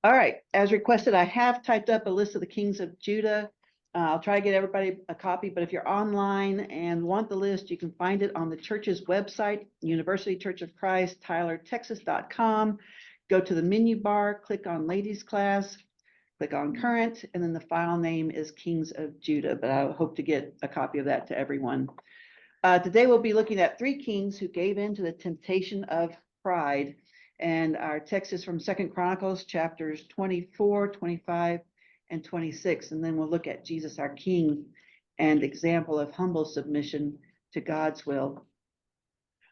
All right, as requested, I have typed up a list of the kings of Judah. I'll try to get everybody a copy, but if you're online and want the list, you can find it on the church's website, University Church of Christ, tylertexas.com. Go to the menu bar, click on Ladies Class, click on Current, and then the file name is Kings of Judah, but I hope to get a copy of that to everyone. Today we'll be looking at three kings who gave in to the temptation of pride. And our text is from 2 Chronicles chapters 24, 25, and 26. And then we'll look at Jesus, our King, and example of humble submission to God's will.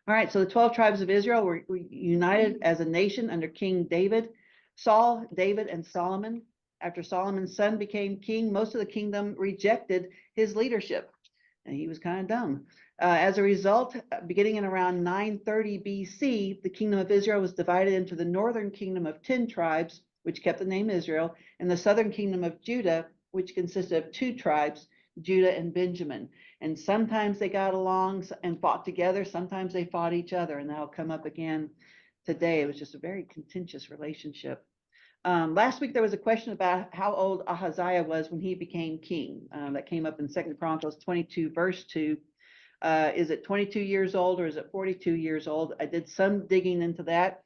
All right, so the 12 tribes of Israel were united as a nation under King David, Saul, David, and Solomon. After Solomon's son became king, most of the kingdom rejected his leadership, and he was kind of dumb. As a result, beginning in around 930 BC, the kingdom of Israel was divided into the northern kingdom of 10 tribes, which kept the name Israel, and the southern kingdom of Judah, which consisted of 2 tribes, Judah and Benjamin. And sometimes they got along and fought together. Sometimes they fought each other, and that'll come up again today. It was just a very contentious relationship. Last week, there was a question about how old Amaziah was when he became king. That came up in 2 Chronicles 22, verse 2. Is it 22 years old or is it 42 years old? I did some digging into that.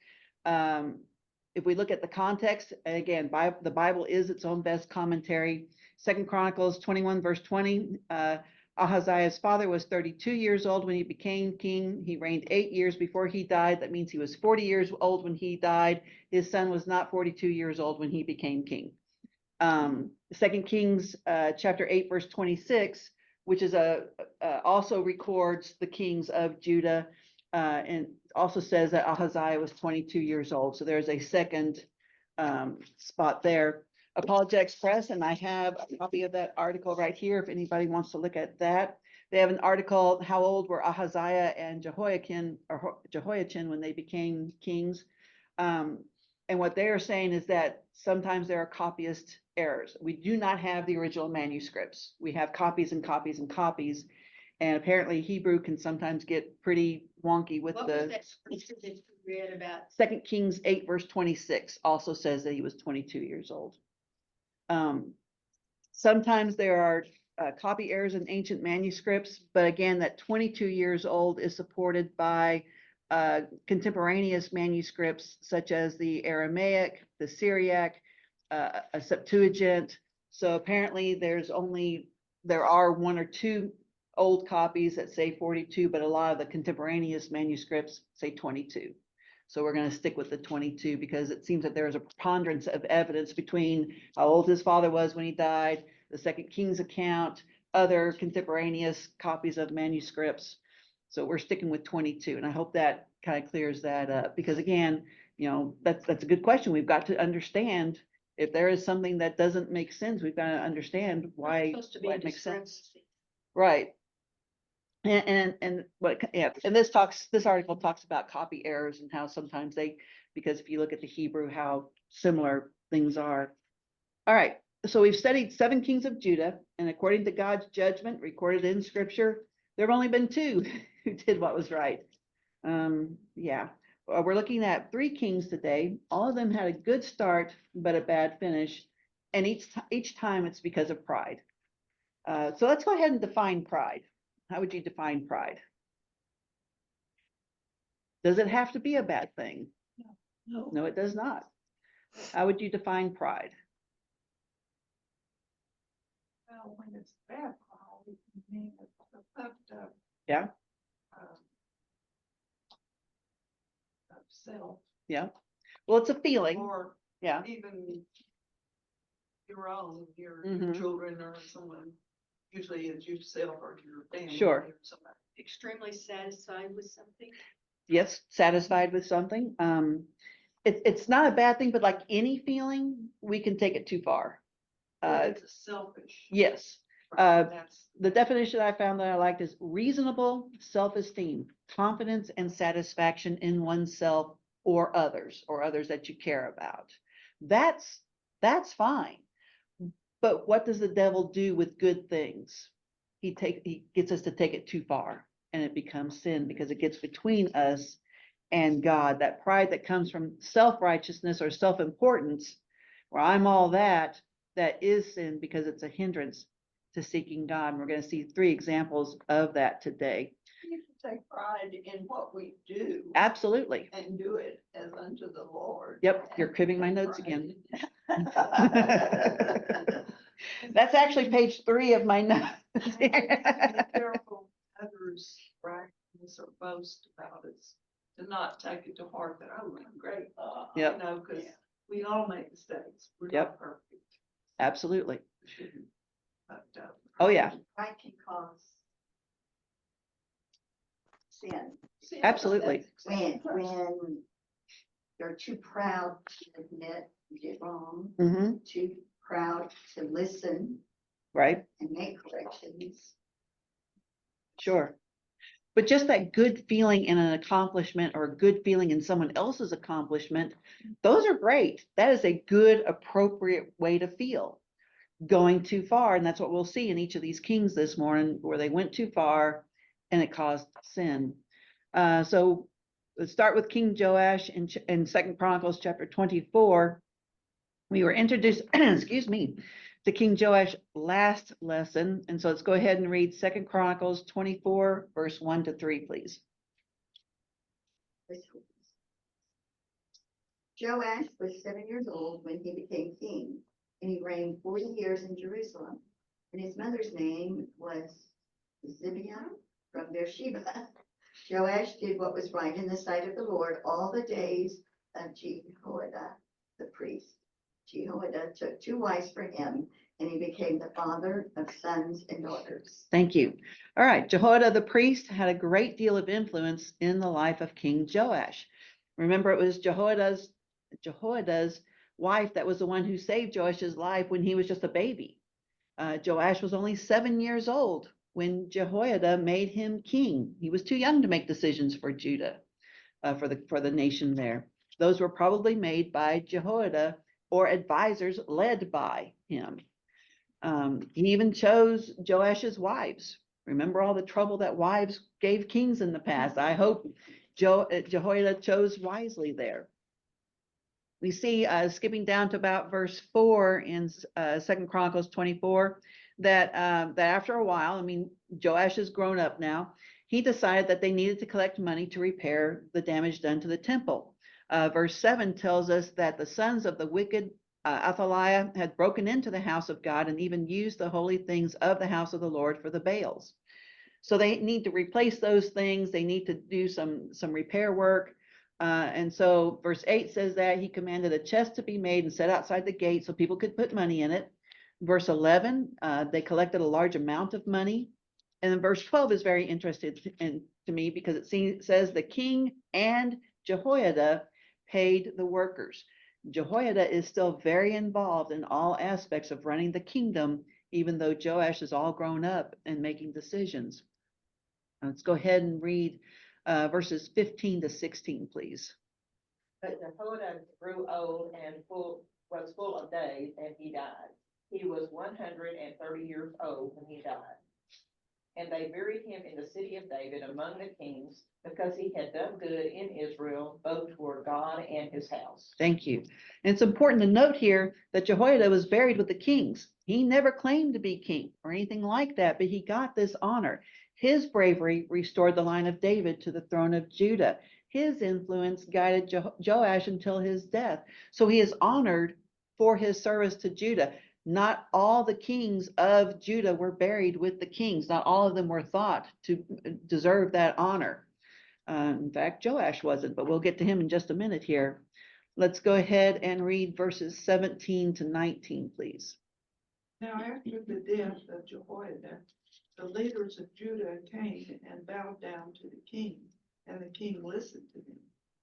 If we look at the context, again, the Bible is its own best commentary. 2 Chronicles 21, verse 20, Ahaziah's father was 32 years old when he became king. He reigned 8 years before he died. That means he was 40 years old when he died. His son was not 42 years old when he became king. 2 Kings chapter 8, verse 26, which is also records the kings of Judah, and also says that Ahaziah was 22 years old. So there's a second spot there. Apologetics Press, and I have a copy of that article right here if anybody wants to look at that. They have an article, how old were Ahaziah and Jehoiachin when they became kings? And what they are saying is that sometimes there are copyist errors. We do not have the original manuscripts. We have copies and copies and copies. And apparently Hebrew can sometimes get pretty wonky with What was that scripture that you read about? 2 Kings 8, verse 26 also says that he was 22 years old. Sometimes there are copy errors in ancient manuscripts, but again, that 22 years old is supported by contemporaneous manuscripts such as the Aramaic, the Syriac, a Septuagint. So apparently there are 1 or 2 old copies that say 42, but a lot of the contemporaneous manuscripts say 22. So we're going to stick with the 22 because it seems that there is a preponderance of evidence between how old his father was when he died, the 2 Kings account, other contemporaneous copies of manuscripts. So we're sticking with 22, and I hope that kind of clears that up because again, that's a good question. We've got to understand if there is something that doesn't make sense, we've got to understand why it makes sense. Right. And this article talks about copy errors and how sometimes because if you look at the Hebrew, how similar things are. All right, so we've studied 7 kings of Judah, and according to God's judgment recorded in Scripture, there have only been 2 who did what was right. We're looking at 3 kings today. All of them had a good start, but a bad finish, and each time it's because of pride. So let's go ahead and define pride. How would you define pride? Does it have to be a bad thing? No. No, it does not. How would you define pride? Well, when it's bad pride, it means it's puffed up. Yeah. Of self. Yeah. Well, it's a feeling. Or yeah. Even your own, your children or someone. Usually it's yourself or your family. Sure. Or somebody. Extremely satisfied with something. Yes, satisfied with something. It's not a bad thing, but like any feeling, we can take it too far. It's selfish. Yes. That's the definition I found that I liked is reasonable self-esteem, confidence and satisfaction in oneself or others that you care about. That's fine. But what does the devil do with good things? He gets us to take it too far, and it becomes sin because it gets between us and God. That pride that comes from self-righteousness or self-importance or I'm all that, that is sin because it's a hindrance to seeking God. And we're going to see 3 examples of that today. We have to take pride in what we do. Absolutely. And do it as unto the Lord. Yep, you're cribbing my notes again. That's That's actually page 3 of my notes. Be careful others practice or boast about it, to not take it to heart that, oh, I'm great. Yep. You know, because we all make mistakes. We're Yep. not perfect. Absolutely. We shouldn't. But, Oh, yeah. Pride can cause sin. Absolutely. When you're too proud to admit you did wrong, Mm-hmm. too proud to listen Right. and make corrections. Sure. But just that good feeling in an accomplishment or a good feeling in someone else's accomplishment, those are great. That is a good, appropriate way to feel. Going too far, and that's what we'll see in each of these kings this morning, where they went too far and it caused sin. So let's start with King Joash in 2 Chronicles chapter 24. We were introduced, excuse me, to King Joash last lesson. And so let's go ahead and read 2 Chronicles 24, verse 1-3, please. Joash was 7 years old when he became king, and he reigned 40 years in Jerusalem. And his mother's name was Uzziah from Beersheba. Joash did what was right in the sight of the Lord all the days of Jehoiada the priest. Jehoiada took 2 wives for him, and he became the father of sons and daughters. Thank you. All right. Jehoiada the priest had a great deal of influence in the life of King Joash. Remember, it was Jehoiada's wife that was the one who saved Joash's life when he was just a baby. Joash was only 7 years old when Jehoiada made him king. He was too young to make decisions for Judah, for the nation there. Those were probably made by Jehoiada or advisors led by him. He even chose Joash's wives. Remember all the trouble that wives gave kings in the past. I hope Jehoiada chose wisely there. We see, skipping down to about verse 4 in 2 Chronicles 24, that after a while, I mean, Joash is grown up now, he decided that they needed to collect money to repair the damage done to the temple. Verse 7 tells us that the sons of the wicked Athaliah had broken into the house of God and even used the holy things of the house of the Lord for the Baals. So they need to replace those things. They need to do some repair work. And so verse 8 says that he commanded a chest to be made and set outside the gate so people could put money in it. Verse 11, they collected a large amount of money. And then verse 12 is very interesting to me because it says the king and Jehoiada paid the workers. Jehoiada is still very involved in all aspects of running the kingdom, even though Joash is all grown up and making decisions. Let's go ahead and read verses 15-16, please. But Jehoiada grew old and was full of days, and he died. He was 130 years old when he died. And they buried him in the city of David among the kings, because he had done good in Israel, both toward God and his house. Thank you. And it's important to note here that Jehoiada was buried with the kings. He never claimed to be king or anything like that, but he got this honor. His bravery restored the line of David to the throne of Judah. His influence guided Joash until his death. So he is honored for his service to Judah. Not all the kings of Judah were buried with the kings. Not all of them were thought to deserve that honor. In fact, Joash wasn't, but we'll get to him in just a minute here. Let's go ahead and read verses 17-19, please. Now after the death of Jehoiada, the leaders of Judah came and bowed down to the king, and the king listened to them.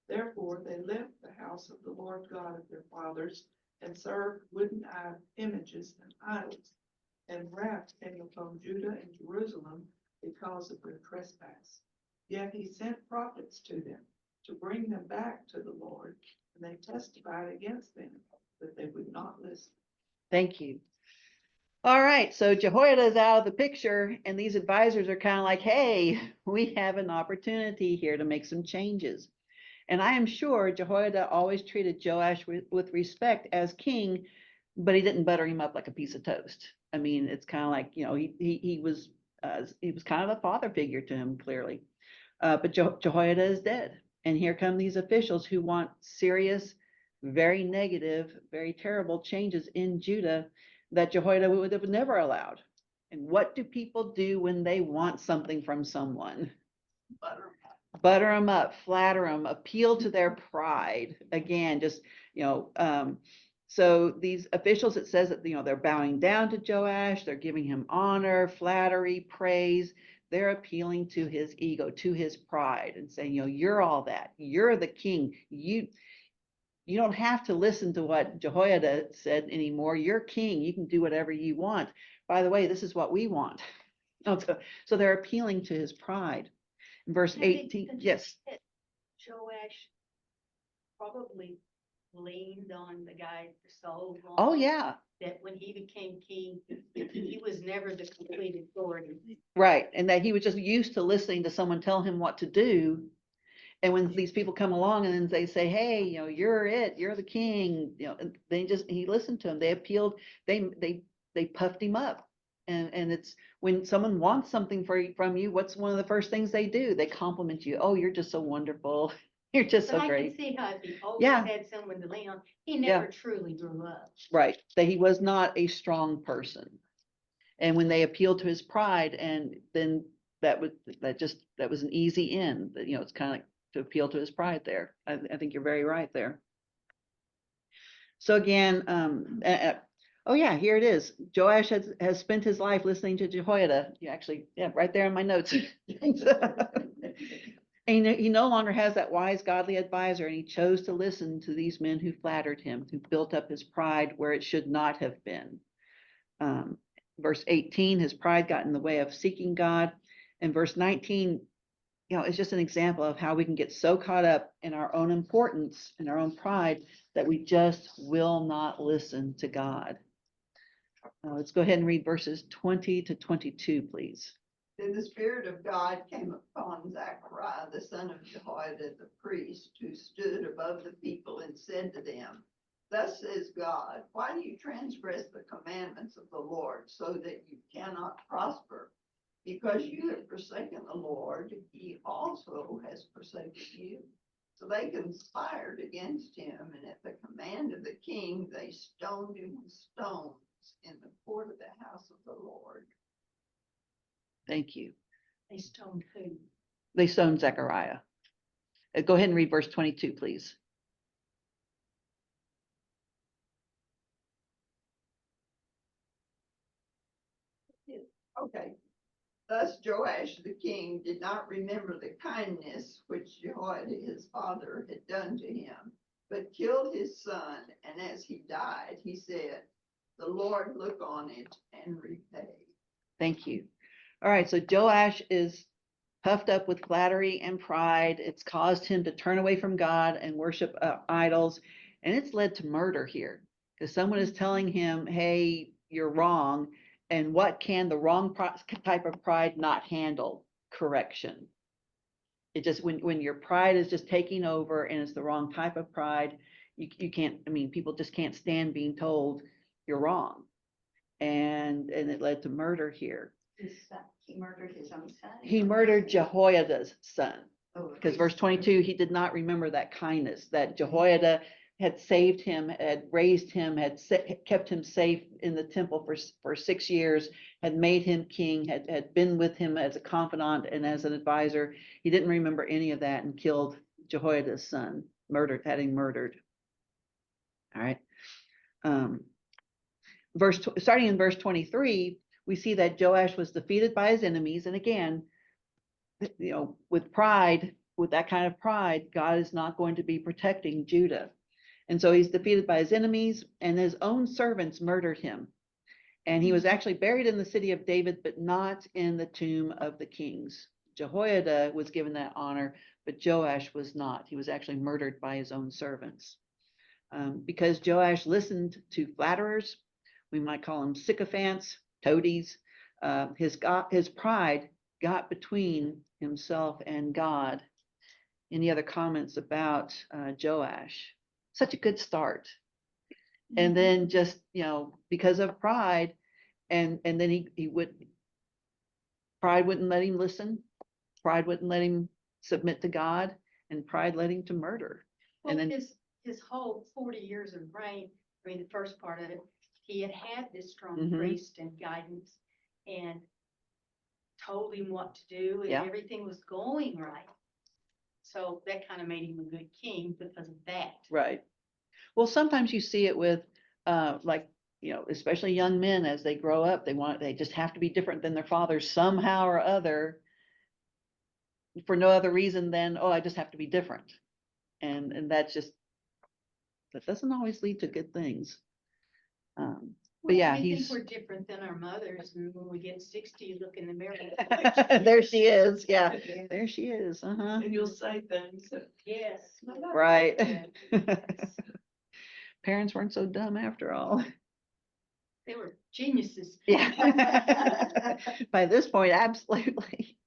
Therefore they left the house of the Lord God of their fathers and served wooden images and idols, and wrath came upon Judah and Jerusalem because of their trespass. Yet he sent prophets to them to bring them back to the Lord, and they testified against them that they would not listen. Thank you. All right, so Jehoiada is out of the picture, and these advisors are kind of like, hey, we have an opportunity here to make some changes. And I am sure Jehoiada always treated Joash with respect as king, but he didn't butter him up like a piece of toast. I mean, it's kind of like, he was kind of a father figure to him, clearly. But Jehoiada is dead. And here come these officials who want serious, very negative, very terrible changes in Judah that Jehoiada would have never allowed. And what do people do when they want something from someone? Butter them up, flatter them, appeal to their pride. Again, just, so these officials, it says that, they're bowing down to Joash, they're giving him honor, flattery, praise. They're appealing to his ego, to his pride, and saying, you're all that. You're the king. You don't have to listen to what Jehoiada said anymore. You're king. You can do whatever you want. By the way, this is what we want. So they're appealing to his pride. Verse 18, yes. Joash probably leaned on the guy for so long. Oh, yeah. That when he became king, he was never the complete authority. Right. And that he was just used to listening to someone tell him what to do. And when these people come along and then they say, hey, you're it, you're the king, he listened to them. They appealed, they puffed him up. And it's when someone wants something from you, what's one of the first things they do? They compliment you. Oh, you're just so wonderful. You're just But so I great. can see how if he always Yeah. had someone to lean on, he never truly grew up. Right. That he was not a strong person. And when they appealed to his pride, and then that was an easy in. It's kind of like to appeal to his pride there. I think you're very right there. So again, oh yeah, here it is. Joash has spent his life listening to Jehoiada. Right there in my notes. And he no longer has that wise, godly advisor, and he chose to listen to these men who flattered him, who built up his pride where it should not have been. Verse 18, his pride got in the way of seeking God. And verse 19, it's just an example of how we can get so caught up in our own importance and our own pride that we just will not listen to God. Let's go ahead and read verses 20 to 22, please. Then the Spirit of God came upon Zechariah, the son of Jehoiada the priest, who stood above the people, and said to them, Thus says God, why do you transgress the commandments of the Lord, so that you cannot prosper? Because you have forsaken the Lord, he also has forsaken you. So they conspired against him, and at the command of the king, they stoned him with stones in the court of the house of the Lord. Thank you. They stoned who? They stoned Zechariah. Go ahead and read verse 22, please. Okay. Thus Joash the king did not remember the kindness which Jehoiada his father had done to him, but killed his son, and as he died, he said, The Lord look on it and repay. Thank you. All right, so Joash is puffed up with flattery and pride. It's caused him to turn away from God and worship idols, and it's led to murder here because someone is telling him, hey, you're wrong. And what can the wrong type of pride not handle? Correction. It just, when your pride is just taking over and it's the wrong type of pride, you can't, people just can't stand being told you're wrong. And it led to murder here. He murdered his own son. He murdered Jehoiada's son. Oh, Because verse 22, he did not remember that kindness, that Jehoiada had saved him, had raised him, had kept him safe in the temple for 6 years, had made him king, had been with him as a confidant and as an advisor. He didn't remember any of that and killed Jehoiada's son, had him murdered. All right. Starting in verse 23, we see that Joash was defeated by his enemies. And again, with pride, with that kind of pride, God is not going to be protecting Judah. And so he's defeated by his enemies, and his own servants murdered him. And he was actually buried in the city of David, but not in the tomb of the kings. Jehoiada was given that honor, but Joash was not. He was actually murdered by his own servants. Because Joash listened to flatterers, we might call them sycophants, toadies, his pride got between himself and God. any other comments about Joash? Such a good start. And then just, because of pride, and then pride wouldn't let him listen. Pride wouldn't let him submit to God, and pride led him to murder. Well, And then, his whole 40 years of reign, I mean, the first part of it, he had this strong Mhm. priest and guidance and told him what to do and Yeah. everything was going right. So that kind of made him a good king because of that. right. Well, sometimes you see it with, like, especially young men as they grow up, they just have to be different than their fathers somehow or other, for no other reason than, oh, I just have to be different. And that doesn't always lead to good things. But yeah, We think he's, we're different than our mothers, and when we get 60, you look in the mirror. there she is. Yeah, there she is. Uh-huh. And you'll say things that. Yes. Right. Parents weren't so dumb after all. They were geniuses. Yeah. By this point, absolutely.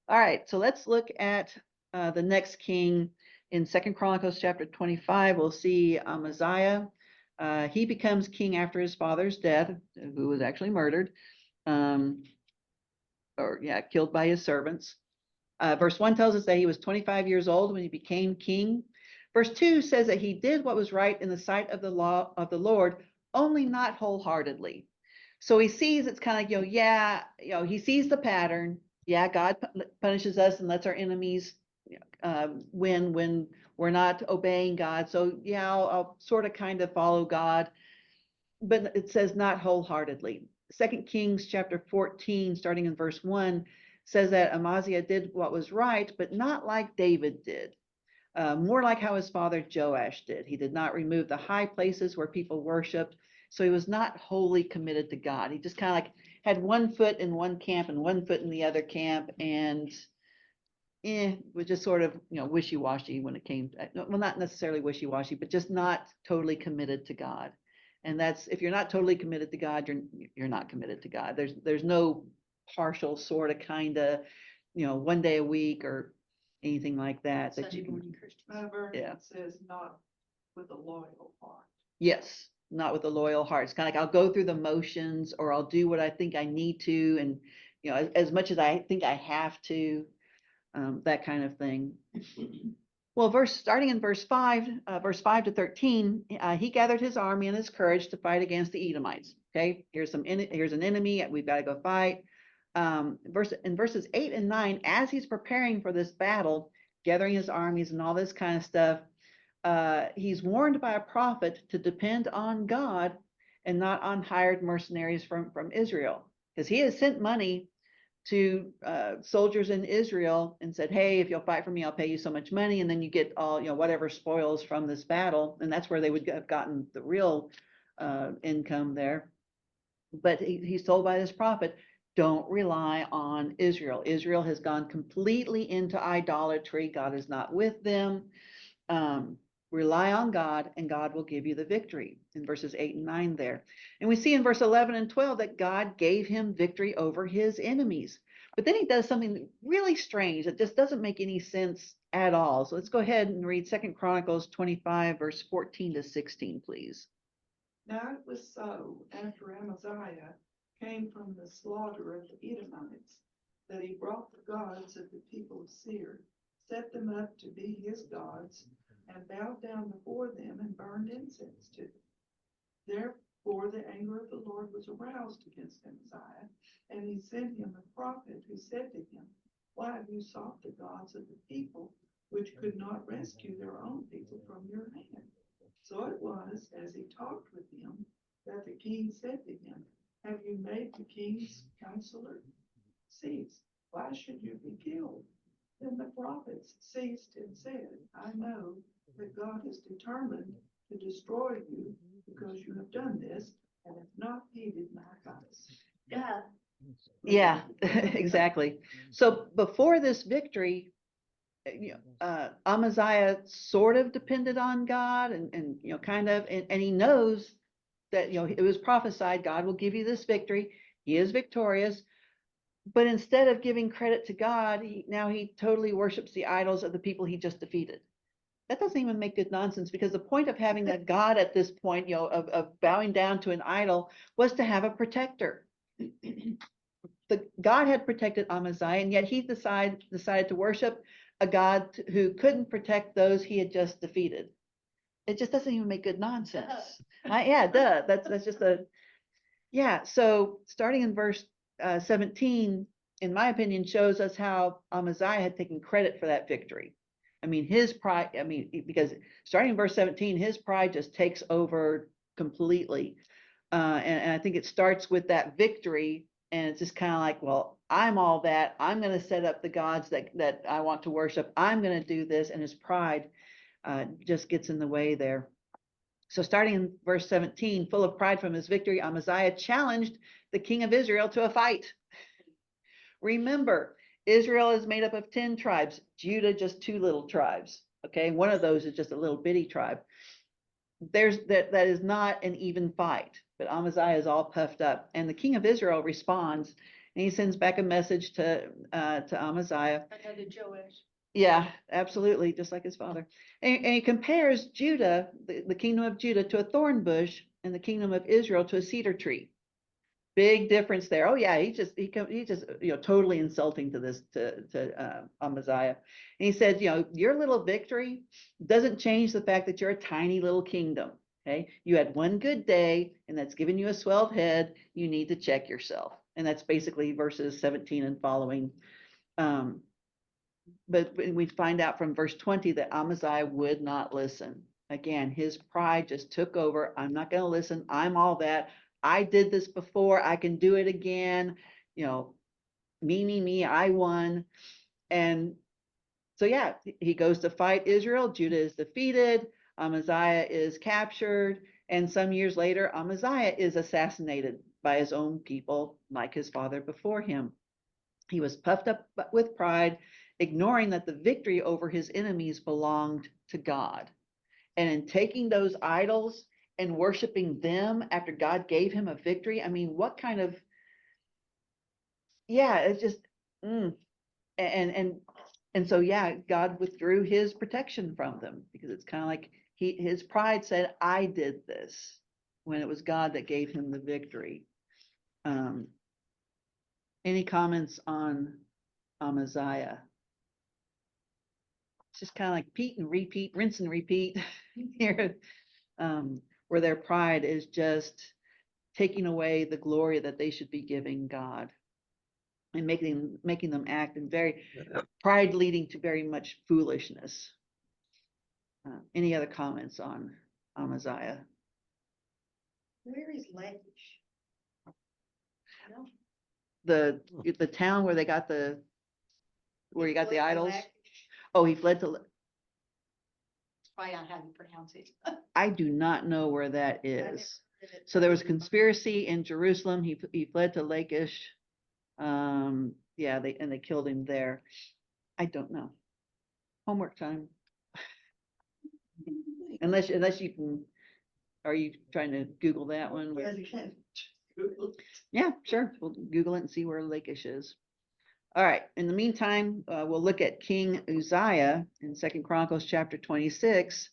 All right, so let's look at the next king in 2 Chronicles chapter 25. We'll see Amaziah. He becomes king after his father's death, who was actually murdered, killed by his servants. Verse 1 tells us that he was 25 years old when he became king. Verse 2 says that he did what was right in the sight of the law of the Lord, only not wholeheartely. So he sees it's kind of he sees the pattern. Yeah, God punishes us and lets our enemies when we're not obeying God. So yeah, I'll sort of kind of follow God, but it says not wholeheartedly. 2 Kings chapter 14, starting in verse 1, says that Amaziah did what was right, but not like David did. More like how his father Joash did. He did not remove the high places where people worshiped, so he was not wholly committed to God. He just kind of like had one foot in one camp and one foot in the other camp, and was just sort of wishy-washy when it came to, well, not necessarily wishy-washy, but just not totally committed to God. And that's, if you're not totally committed to God, you're not committed to God. There's no partial sort of kind of, one day a week or anything like that that Sunday you can. morning Christians. My version Yeah. says not with a loyal heart. Yes, not with a loyal heart. It's kind of like I'll go through the motions, or I'll do what I think I need to, and as much as I think I have to, that kind of thing. Well, starting in verse 5 to 13, he gathered his army and his courage to fight against the Edomites. Okay, here's an enemy we've got to go fight. In verses 8 and 9, as he's preparing for this battle, gathering his armies and all this kind of stuff, he's warned by a prophet to depend on God and not on hired mercenaries from Israel, because he has sent money to soldiers in Israel and said, hey, if you'll fight for me, I'll pay you so much money, and then you get all whatever spoils from this battle. And that's where they would have gotten the real income there. But he's told by this prophet, don't rely on Israel. Israel has gone completely into idolatry. God is not with them. Rely on God, and God will give you the victory, in verses 8 and 9 there. And we see in verse 11 and 12 that God gave him victory over his enemies. But then he does something really strange that just doesn't make any sense at all. So let's go ahead and read 2 Chronicles 25, verse 14 to 16, please. Now it was so, after Amaziah came from the slaughter of the Edomites, that he brought the gods of the people of Seir, set them up to be his gods, and bowed down before them and burned incense to them. Therefore the anger of the Lord was aroused against Amaziah, and he sent him a prophet who said to him, why have you sought the gods of the people, which could not rescue their own people from your hand? So it was, as he talked with him, that the king said to him, have you made the king's counselor cease? Why should you be killed? Then the prophets ceased and said, I know that God is determined to destroy you because you have done this and have not heeded my advice. Yeah, exactly. So before this victory, Amaziah sort of depended on God and kind of, and he knows that, it was prophesied, God will give you this victory. He is victorious, But instead of giving credit to God, now he totally worships the idols of the people he just defeated. That doesn't even make good nonsense, because the point of having a God at this point, of bowing down to an idol, was to have a protector. God had protected Amaziah, and yet he decided to worship a God who couldn't protect those he had just defeated. It just doesn't even make good nonsense. Yeah, duh. That's just yeah. So starting in verse 17, in my opinion, shows us how Amaziah had taken credit for that victory. I mean, his pride, because starting in verse 17, his pride just takes over completely. And I think it starts with that victory, and it's just kind of like, well, I'm all that. I'm going to set up the gods that I want to worship. I'm going to do this. And his pride just gets in the way there. So starting in verse 17, full of pride from his victory, Amaziah challenged the king of Israel to a fight. Remember, Israel is made up of 10 tribes, Judah just 2 little tribes. Okay, one of those is just a little bitty tribe. That is not an even fight, but Amaziah is all puffed up, and the king of Israel responds, and he sends back a message to Amaziah. Another Joash. Yeah, absolutely, just like his father. And he compares Judah, the kingdom of Judah, to a thorn bush, and the kingdom of Israel to a cedar tree. Big difference there. Oh yeah, he just totally insulting to Amaziah. And he said, your little victory doesn't change the fact that you're a tiny little kingdom. Okay, you had one good day, and that's given you a swelled head. You need to check yourself. And that's basically verses 17 and following. But we find out from verse 20 that Amaziah would not listen. Again, his pride just took over. I'm not going to listen. I'm all that. I did this before. I can do it again. Me, I won. And so, yeah, he goes to fight Israel. Judah is defeated. Amaziah is captured. And some years later, Amaziah is assassinated by his own people, like his father before him. He was puffed up with pride, ignoring that the victory over his enemies belonged to God. And in taking those idols and worshiping them after God gave him a victory, what kind of, yeah, it's just, and so, yeah, God withdrew his protection from them, because it's kind of like his pride said, I did this, when it was God that gave him the victory. Any comments on Amaziah? It's just kind of like repeat and repeat, rinse and repeat here, where their pride is just taking away the glory that they should be giving God, and making them act in very pride, leading to very much foolishness. Any other comments on Amaziah? Where is Lachish? The town where you got the idols. Lachish? Oh, he fled to. Probably not how you pronounce it. I do not know where that I never is. heard it. So there was conspiracy in Jerusalem. He fled to Lachish. Yeah, they killed him there. I don't know. Homework time. Unless you can, are you trying to Google that one? Yeah, sure. We'll Google it and see where Lachish is. All right. In the meantime, we'll look at King Uzziah in 2 Chronicles chapter 26,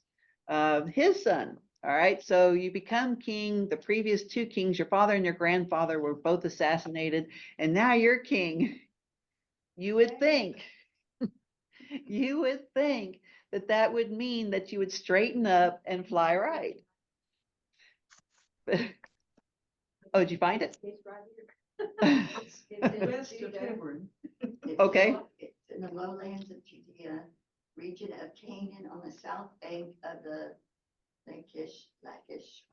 his son. All right. So you become king. The previous 2 kings, your father and your grandfather, were both assassinated, and now you're king. You would think, that would mean that you would straighten up and fly right. Oh, did you find it? It's right here. It's in West of Judah. Hebron. It's Okay. It's in the lowlands of Judea, region of Canaan, on the south bank of the Lachish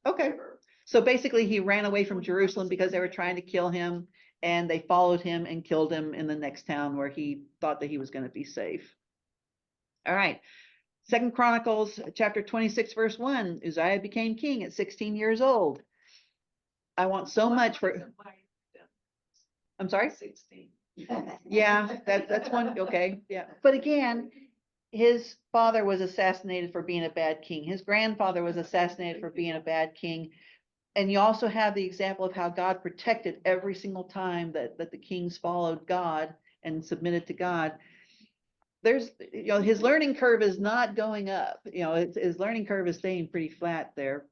Okay. River. So basically, he ran away from Jerusalem because they were trying to kill him, and they followed him and killed him in the next town where he thought that he was going to be safe. All right. 2 Chronicles chapter 26, verse 1, Uzziah became king at 16 years old. I want so much for, I'm sorry? 16. Yeah, that's one. Okay. Yeah. But again, his father was assassinated for being a bad king. His grandfather was assassinated for being a bad king. And you also have the example of how God protected every single time that the kings followed God and submitted to God. There's, his learning curve is not going up. His learning curve is staying pretty flat there.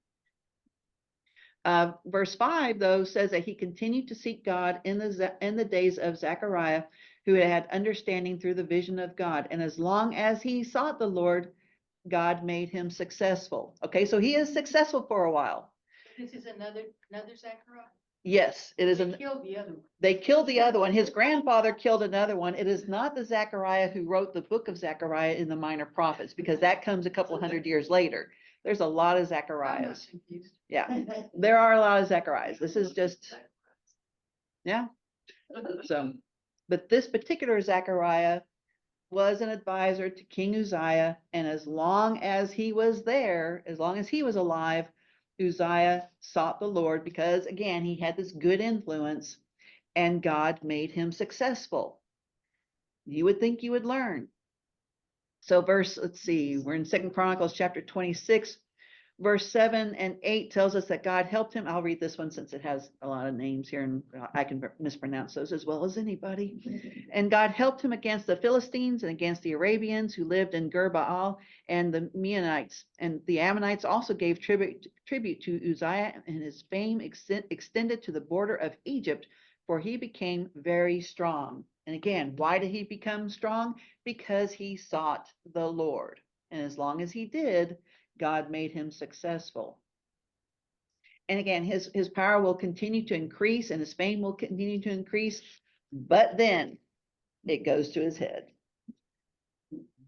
Verse 5, though, says that he continued to seek God in the days of Zechariah, who had understanding through the vision of God. And as long as he sought the Lord, God made him successful. Okay, so he is successful for a while. This is another Zechariah. Yes, it is. They killed the other one. They killed the other one. His grandfather killed another one. It is not the Zechariah who wrote the book of Zechariah in the Minor Prophets, because that comes a couple hundred years later. There's a lot of I'm not Zechariahs. confused. Yeah, there are a lot of Zechariahs. This is just, yeah. So, but this particular Zechariah was an advisor to King Uzziah, and as long as he was there, as long as he was alive, Uzziah sought the Lord, because again, he had this good influence, and God made him successful. You would think you would learn. So let's see, we're in 2 Chronicles chapter 26. Verse 7 and 8 tells us that God helped him. I'll read this one since it has a lot of names here, and I can mispronounce those as well as anybody. And God helped him against the Philistines and against the Arabians who lived in Gur-Baal and the Meunites. And the Ammonites also gave tribute to Uzziah, and his fame extended to the border of Egypt, for he became very strong. And again, why did he become strong? Because he sought the Lord. And as long as he did, God made him successful. And again, his power will continue to increase and his fame will continue to increase, but then it goes to his head.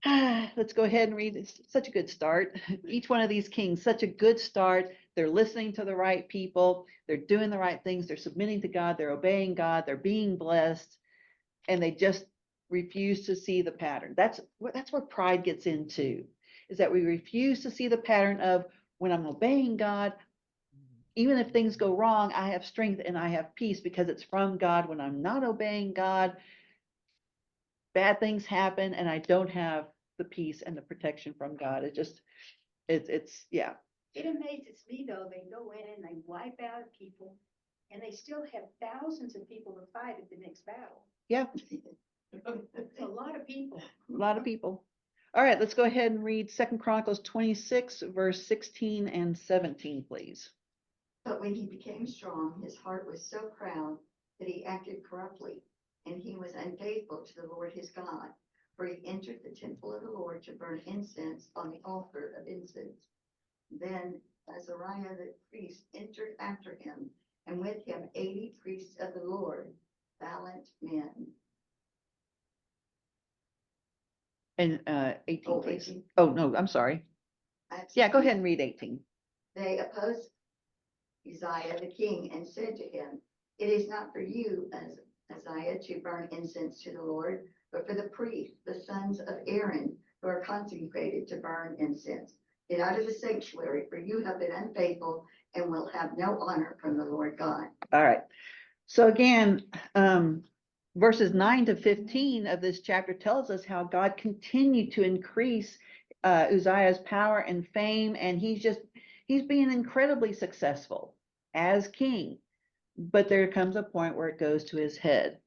Let's go ahead and read. It's such a good start. Each one of these kings, such a good start. They're listening to the right people. They're doing the right things. They're submitting to God. They're obeying God. They're being blessed. And they just refuse to see the pattern. That's where pride gets into, is that we refuse to see the pattern of, when I'm obeying God, even if things go wrong, I have strength and I have peace because it's from God. When I'm not obeying God, bad things happen and I don't have the peace and the protection from God. It's yeah. It amazes me though, they go in and they wipe out people and they still have thousands of people to fight at the next battle. Yeah, It's a lot of people. a lot of people. All right, let's go ahead and read 2 Chronicles 26, verse 16 and 17, please. But when he became strong, his heart was so proud that he acted corruptly, and he was unfaithful to the Lord his God. For he entered the temple of the Lord to burn incense on the altar of incense. Then Azariah the priest entered after him, and with him 80 priests of the Lord, valiant men. And 18, Oh, please. 18. Oh, no, I'm sorry. Yeah, go ahead and read 18. They opposed Uzziah the king and said to him, "It is not for you, Uzziah, to burn incense to the Lord, but for the priests, the sons of Aaron, who are consecrated to burn incense. Get out of the sanctuary, for you have been unfaithful and will have no honor from the Lord God." All right. So again, verses 9 to 15 of this chapter tells us how God continued to increase Uzziah's power and fame, and he's being incredibly successful as king. But there comes a point where it goes to his head.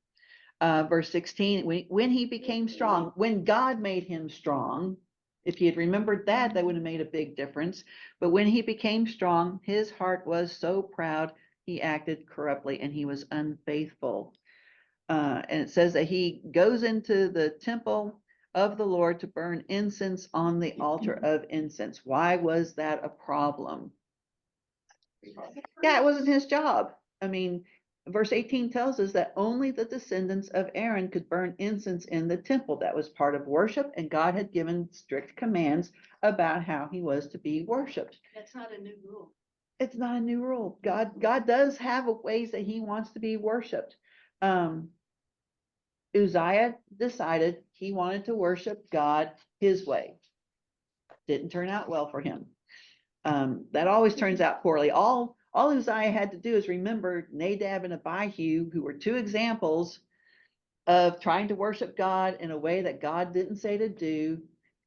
Verse 16, when he became strong, when God made him strong, if he had remembered that would have made a big difference. But when he became strong, his heart was so proud, he acted corruptly and he was unfaithful. And it says that he goes into the temple of the Lord to burn incense on the altar of incense. Why was that a problem? Yeah, it wasn't his job. I mean, verse 18 tells us that only the descendants of Aaron could burn incense in the temple. That was part of worship, and God had given strict commands about how he was to be worshiped. That's not a new rule. It's not a new rule. God does have ways that he wants to be worshiped. Uzziah decided he wanted to worship God his way. Didn't turn out well for him. That always turns out poorly. All Uzziah had to do is remember Nadab and Abihu, who were two examples of trying to worship God in a way that God didn't say to do,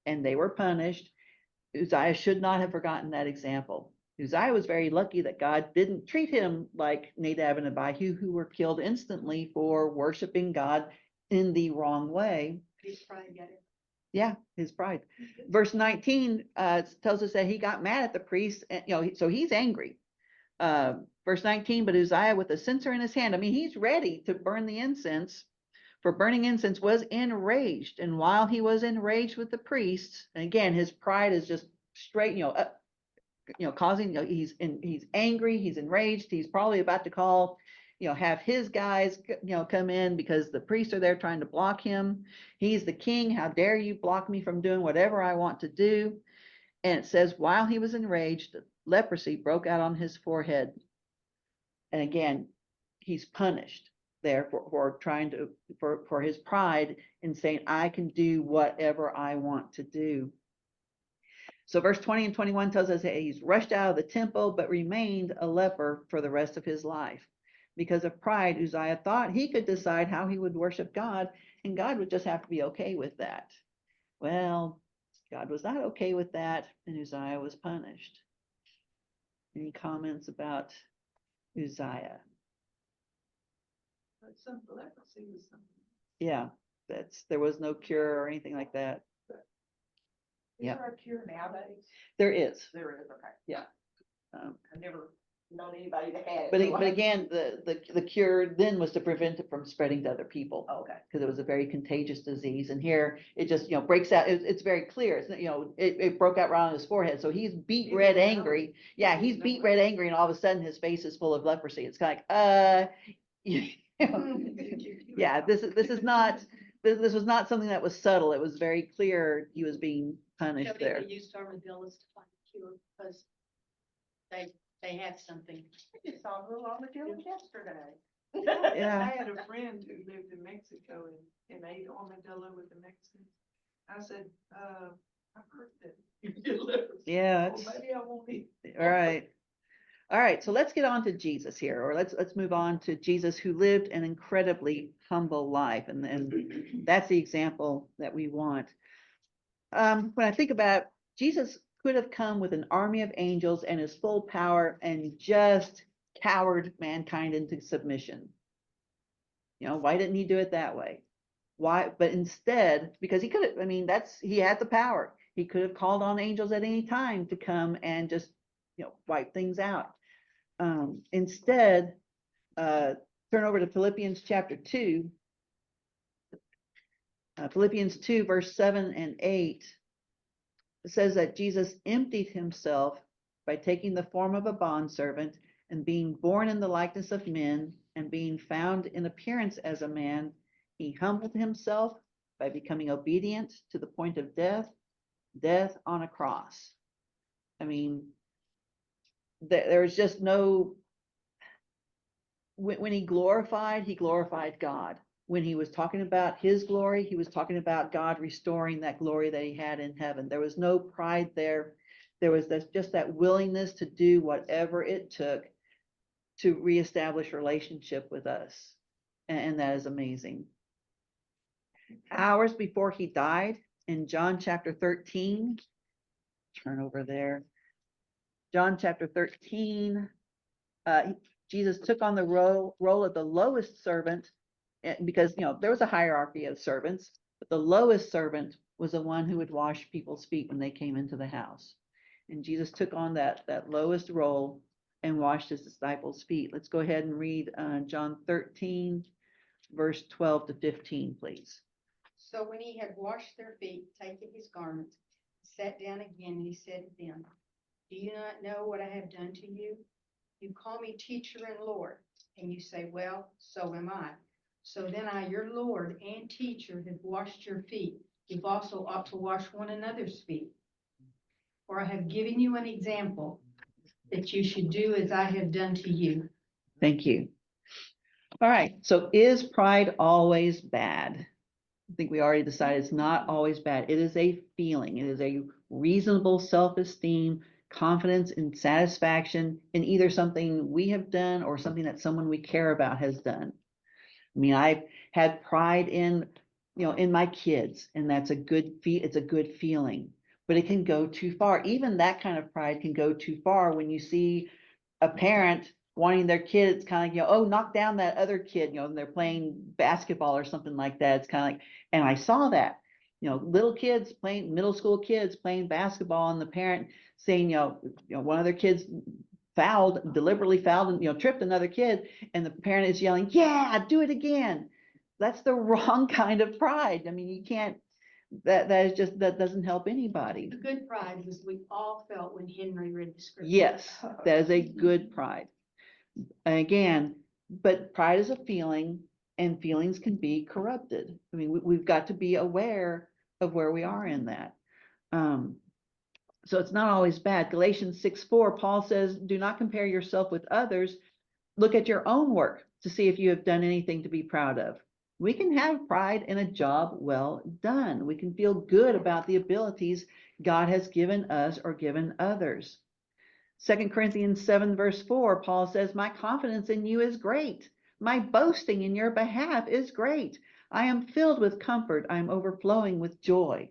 and they were punished. Uzziah should not have forgotten that example. Uzziah was very lucky that God didn't treat him like Nadab and Abihu, who were killed instantly for worshiping God in the wrong way. His pride got it. Yeah, his pride. Verse 19 tells us that he got mad at the priest, and so he's angry. Verse 19, but Uzziah with a censer in his hand, I mean, he's ready to burn the incense. For burning incense, was enraged, and while he was enraged with the priests, and again, his pride is just straight, causing, he's angry, he's enraged, he's probably about to call, have his guys, come in because the priests are there trying to block him. He's the king. How dare you block me from doing whatever I want to do? And it says, while he was enraged, leprosy broke out on his forehead. And again, he's punished there for trying to, for his pride in saying, I can do whatever I want to do. So verse 20 and 21 tells us that he's rushed out of the temple, but remained a leper for the rest of his life. Because of pride, Uzziah thought he could decide how he would worship God, and God would just have to be okay with that. Well, God was not okay with that, and Uzziah was punished. Any comments about Uzziah? But some leprosy was something. Yeah, there was no cure or anything like that. Is Yeah. there a cure nowadays? There is. There is, okay. Yeah. Um, I've never known anybody that had it. But, so but I- again, the cure then was to prevent it from spreading to other people. Okay. Because it was a very contagious disease. And here it just, breaks out. It's very clear. It's, it broke out right on his forehead. So he's beat He red didn't know. angry. Yeah, He he's didn't beat know. red angry, and all of a sudden his face is full of leprosy. It's kind of like, yeah, this is not, this was not something that was subtle. It was very clear he was being punished Jody, there. they used armadillos to find a cure because they had something. I just saw a little armadillo yesterday. Yeah. I had a friend who lived in Mexico and ate armadillo with the Mexicans. I said, I've heard that you get leprosy. Yeah, Well, maybe I won't eat. all right. All right, so let's get on to Jesus here, or let's move on to Jesus, who lived an incredibly humble life, and that's the example that we want. When I think about it, Jesus could have come with an army of angels and his full power and just cowered mankind into submission. Why didn't he do it that way? Why? But instead, because he could have, I mean, he had the power. He could have called on angels at any time to come and just, wipe things out. Instead, turn over to Philippians chapter 2. Philippians 2, verse 7 and 8. It says that Jesus emptied himself by taking the form of a bondservant and being born in the likeness of men and being found in appearance as a man. He humbled himself by becoming obedient to the point of death on a cross. I mean, there's just no, when he glorified God. When he was talking about his glory, he was talking about God restoring that glory that he had in heaven. There was no pride there. There was just that willingness to do whatever it took to reestablish relationship with us. And that is amazing. Hours before he died, in John chapter 13, turn over there. John chapter 13, Jesus took on the role of the lowest servant, because there was a hierarchy of servants, but the lowest servant was the one who would wash people's feet when they came into the house. And Jesus took on that lowest role and washed his disciples' feet. Let's go ahead and read John 13, verse 12 to 15, please. So when he had washed their feet, taken his garments, sat down again, and he said to them, do you not know what I have done to you? You call me teacher and Lord, and you say, well, so am I. So then I, your Lord and teacher, have washed your feet. You also ought to wash one another's feet. For I have given you an example that you should do as I have done to you. Thank you. All right, so is pride always bad? I think we already decided it's not always bad. It is a feeling. It is a reasonable self-esteem, confidence and satisfaction in either something we have done or something that someone we care about has done. I mean, I've had pride in my kids, and that's a good it's a good feeling. but it can go too far. Even that kind of pride can go too far when you see a parent wanting their kid, it's kind of, oh, knock down that other kid, and they're playing basketball or something like that. It's kind of like, and I saw that, little kids playing, middle school kids playing basketball, and the parent saying, one of their kids deliberately fouled, and, tripped another kid, and the parent is yelling, yeah, do it again. That's the wrong kind of pride. I mean, you can't, that is just, that doesn't help anybody. The good pride was we all felt when Henry read the scripture. Yes, that is a good pride. And again, but pride is a feeling, and feelings can be corrupted. I mean, we've got to be aware of where we are in that. So it's not always bad. Galatians 6:4, Paul says, do not compare yourself with others. Look at your own work to see if you have done anything to be proud of. We can have pride in a job well done. We can feel good about the abilities God has given us or given others. 2 Corinthians 7:4, Paul says, my confidence in you is great. My boasting in your behalf is great. I am filled with comfort. I am overflowing with joy.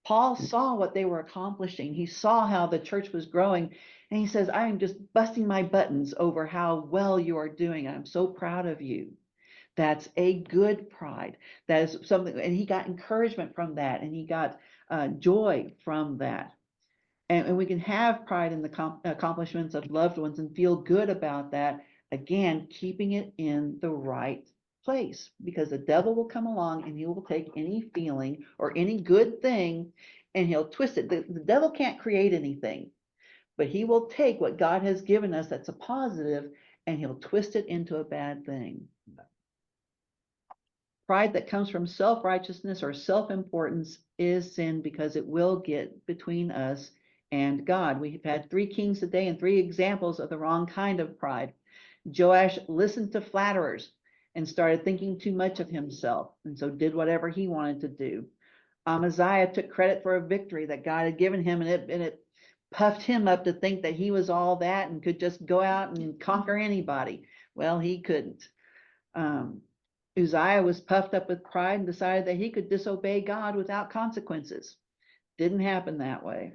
Paul saw what they were accomplishing. He saw how the church was growing. And he says, I am just busting my buttons over how well you are doing. I'm so proud of you. That's a good pride. That is something, and he got encouragement from that, and he got joy from that. And we can have pride in the accomplishments of loved ones and feel good about that. Again, keeping it in the right place, because the devil will come along and he will take any feeling or any good thing and he'll twist it. The devil can't create anything, but he will take what God has given us that's a positive and he'll twist it into a bad thing. Pride that comes from self-righteousness or self-importance is sin, because it will get between us and God. We've had 3 kings today and 3 examples of the wrong kind of pride. Joash listened to flatterers and started thinking too much of himself, and so did whatever he wanted to do. Amaziah took credit for a victory that God had given him, and it puffed him up to think that he was all that and could just go out and conquer anybody. Well, he couldn't. Uzziah was puffed up with pride and decided that he could disobey God without consequences. Didn't happen that way.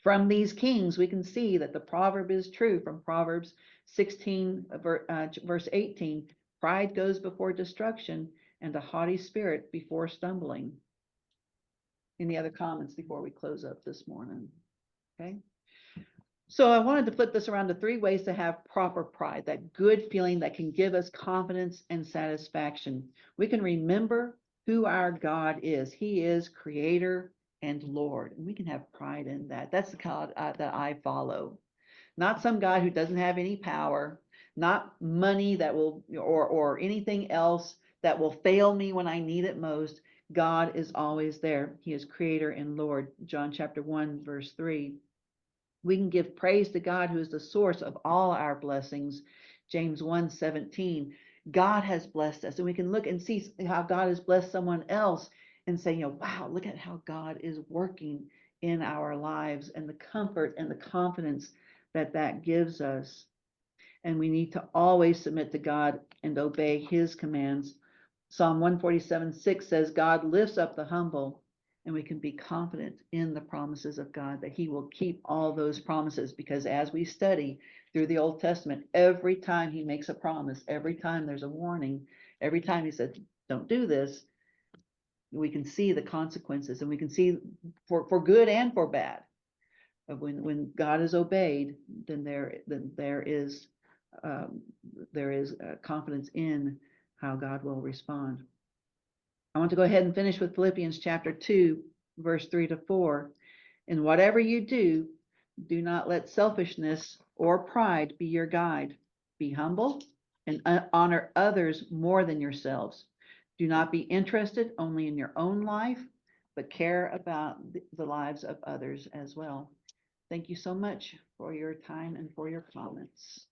From these kings, we can see that the proverb is true from Proverbs 16, verse 18. Pride goes before destruction, and a haughty spirit before stumbling. Any other comments before we close up this morning? Okay. So I wanted to flip this around to 3 ways to have proper pride, that good feeling that can give us confidence and satisfaction. We can remember who our God is. He is Creator and Lord, and we can have pride in that. That's the God that I follow. Not some God who doesn't have any power, not money that will, or anything else that will fail me when I need it most. God is always there. He is Creator and Lord. John chapter 1, verse 3. We can give praise to God, who is the source of all our blessings. James 1:17. God has blessed us, and we can look and see how God has blessed someone else and say, wow, look at how God is working in our lives, and the comfort and the confidence that that gives us. And we need to always submit to God and obey his commands. Psalm 147:6 says, God lifts up the humble, and we can be confident in the promises of God, that he will keep all those promises, because as we study through the Old Testament, every time he makes a promise, every time there's a warning, every time he said, don't do this, we can see the consequences, and we can see for good and for bad. When God is obeyed, then there is confidence in how God will respond. I want to go ahead and finish with Philippians chapter 2, verse 3-4. In whatever you do, do not let selfishness or pride be your guide. Be humble and honor others more than yourselves. Do not be interested only in your own life, but care about the lives of others as well. Thank you so much for your time and for your comments.